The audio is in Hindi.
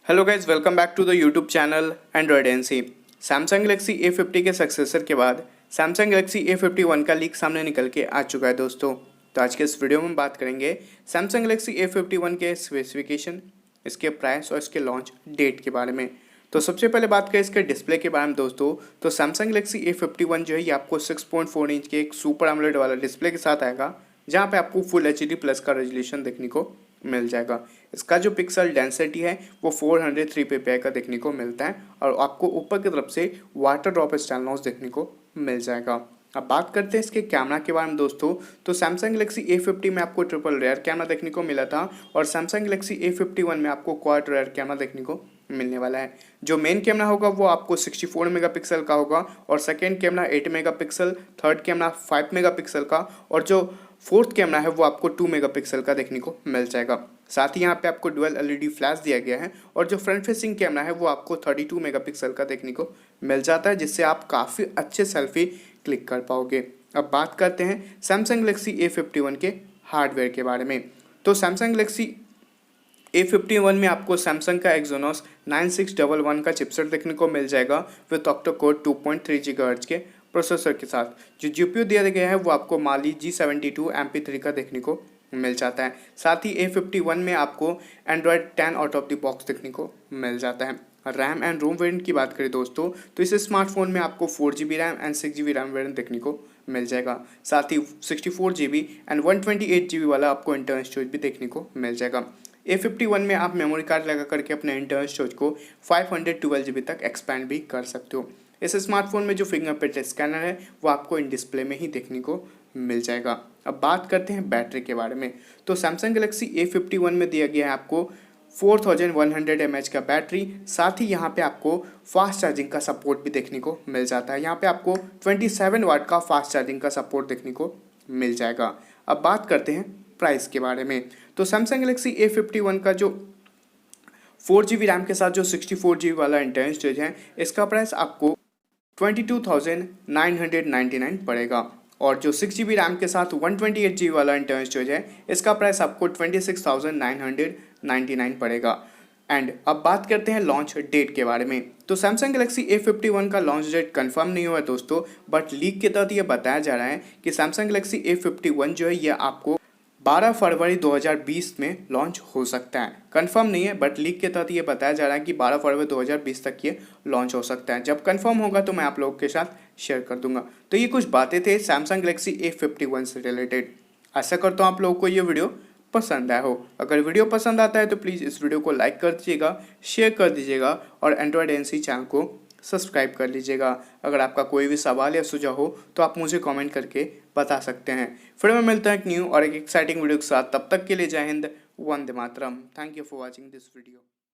Hello guys, welcome back to the YouTube channel Android NC. Samsung Galaxy A50 के सक्सेसर के बाद सैमसंग गैलेक्सी A51 का लीक सामने निकल के आ चुका है दोस्तों। तो आज के इस वीडियो में बात करेंगे सैमसंग गैलेक्सी A51 के स्पेसिफिकेशन, इसके प्राइस और इसके लॉन्च डेट के बारे में। तो सबसे पहले बात करें इसके डिस्प्ले के बारे में दोस्तों, तो सैमसंग गैलेक्सी A51 जो है ये आपको 6.4 इंच के एक सुपर एमोलेड वाला डिस्प्ले के साथ आएगा, जहाँ पे आपको फुल HD प्लस का रेजोल्यूशन देखने को मिल जाएगा। इसका जो पिक्सल डेंसिटी है वो 403 ppi का देखने को मिलता है और आपको ऊपर की तरफ से वाटर ड्रॉप स्टाइल नॉच देखने को मिल जाएगा। अब बात करते हैं इसके कैमरा के बारे में दोस्तों, तो सैमसंग गैलेक्सी A50 में आपको ट्रिपल रेयर कैमरा देखने को मिला था और सैमसंग गैलेक्सी A51 में आपको क्वाड रेयर कैमरा देखने को मिलने वाला है। जो मेन कैमरा होगा वो आपको 64 मेगापिक्सल का होगा और second camera 8 megapixel, third camera 5 megapixel का और जो फोर्थ कैमरा है वो आपको 2 मेगापिक्सल का देखने को मिल जाएगा। साथ ही यहाँ पे आपको डुअल LED फ्लैश दिया गया है और जो फ्रंट फेसिंग कैमरा है वो आपको 32 मेगापिक्सल का देखने को मिल जाता है, जिससे आप काफ़ी अच्छे सेल्फी क्लिक कर पाओगे। अब बात करते हैं सैमसंग गैलेक्सी A51 के हार्डवेयर के बारे में। तो सैमसंग गैलेक्सी A51 में आपको सैमसंग का Exynos 9611 का चिपसेट देखने को मिल जाएगा विद ऑक्टा कोर 2.3 GHz के प्रोसेसर के साथ। जो GPU दिया गया है वो आपको माली G72 MP3 का देखने को मिल जाता है। साथ ही A51 में आपको Android 10 out of the box देखने को मिल जाता है। रैम एंड रोम वेरिएंट की बात करें दोस्तों, तो इस स्मार्टफोन में आपको 4GB RAM and 6GB RAM variant देखने को मिल जाएगा। साथ ही 64GB एंड 128GB वाला आपको इंटरनल स्टोरेज भी देखने को मिल जाएगा। A51 में आप मेमोरी कार्ड लगा करके अपने इंटरनल स्टोरेज को 512GB तक एक्सपैंड भी कर सकते हो। इस स्मार्टफोन में जो फिंगरप्रिंट स्कैनर है वो आपको इन डिस्प्ले में ही देखने को मिल जाएगा। अब बात करते हैं बैटरी के बारे में, तो सैमसंग गैलेक्सी A51 में दिया गया है आपको 4100 mAh का बैटरी। साथ ही यहाँ पे आपको फास्ट चार्जिंग का सपोर्ट भी देखने को मिल जाता है। यहाँ पे आपको 27 वाट का फास्ट चार्जिंग का सपोर्ट देखने को मिल जाएगा। अब बात करते हैं प्राइस के बारे में, तो सैमसंग गैलेक्सी A51 का जो 4GB रैम के साथ जो 64GB वाला इंटरनल स्टोरेज है, इसका प्राइस आपको 22,999 पड़ेगा और जो 6GB रैम के साथ 128GB वाला इंटरनल स्टोरेज है, इसका प्राइस आपको 26,999 पड़ेगा। एंड अब बात करते हैं लॉन्च डेट के बारे में, तो सैमसंग गैलेक्सी A51 का लॉन्च डेट कंफर्म नहीं हुआ है दोस्तों, बट लीक के तहत ये बताया जा रहा है कि सैमसंग गैलेक्सी A51 जो है ये आपको 12 फरवरी 2020 में लॉन्च हो सकता है। कंफर्म नहीं है बट लीक के तहत ये बताया जा रहा है कि 12 फरवरी 2020 तक ये लॉन्च हो सकता है। जब कंफर्म होगा तो मैं आप लोगों के साथ शेयर कर दूंगा। तो ये कुछ बातें थे सैमसंग गैलेक्सी A51 से रिलेटेड। आशा करता हूँ आप लोगों को ये वीडियो पसंद आया हो। अगर वीडियो पसंद आता है तो प्लीज़ इस वीडियो को लाइक कर दीजिएगा, शेयर कर दीजिएगा और एंड्रॉयड एनसी चैनल को सब्सक्राइब कर लीजिएगा। अगर आपका कोई भी सवाल या सुझाव हो तो आप मुझे कमेंट करके बता सकते हैं। फिर मैं मिलता हूं एक न्यू और एक एक्साइटिंग वीडियो के साथ। तब तक के लिए जय हिंद, वंदे मातरम। Thank you for watching this video.